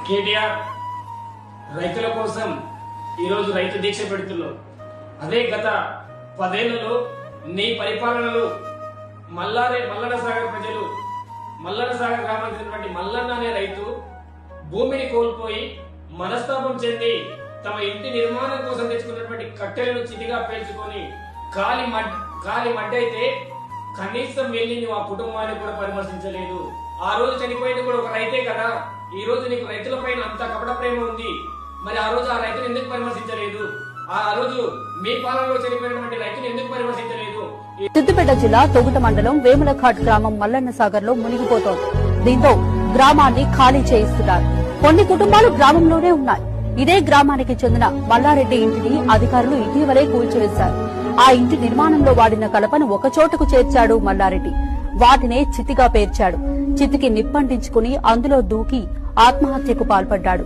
కేటీఆర్ రైతుల కోసం ఈరోజు రైతు దీక్ష పెడుతున్నావు. అదే గత 10 ఏళ్లలో నీ పరిపాలనలో మల్లన్న సాగర్ ప్రజలు, మల్లన్న సాగర్ గ్రామానికి చెందినటువంటి మల్లన్న అనే రైతు భూమిని కోల్పోయి మనస్తాపం చెంది తమ ఇంటి నిర్మాణం కోసం తెచ్చుకున్నటువంటి కట్టెలను చితిగా పేల్చుకొని కాలి మడ్డైతే కనీసం వెళ్ళి నువ్వు ఆ కుటుంబాన్ని కూడా పరామర్శించలేదు. ఆ రోజు చనిపోయింది కూడా ఒక రైతే కదా. ఈ రోజు నీకు రైతుల పైన అంత కపట ప్రేమ ఉంది, మరి ఆ రోజు ఆ రైతును ఎందుకు పరామర్శించలేదు? ఆ రోజు మీ పాలనలో చనిపోయినటువంటి రైతును ఎందుకు పరామర్శించలేదు? సిద్దిపేట జిల్లా తొగుట మండలం వేములఘాట్ గ్రామం మల్లన్న సాగర్ లో మునిగిపోతోంది. దీంతో గ్రామాన్ని ఖాళీ చేయిస్తున్నారు. కొన్ని కుటుంబాలు గ్రామంలోనే ఉన్నాయి. ఇదే గ్రామానికి చెందిన మల్లారెడ్డి ఇంటిని అధికారులు ఇటీవలే కూల్చివేశారు. ఆ ఇంటి నిర్మాణంలో వాడిన కలపను ఒక చోటుకు చేర్చాడు మల్లారెడ్డి. వాటినే చితిగా పేర్చాడు. చితికి నిప్పంటించుకుని అందులో దూకి ఆత్మహత్యకు పాల్పడ్డాడు.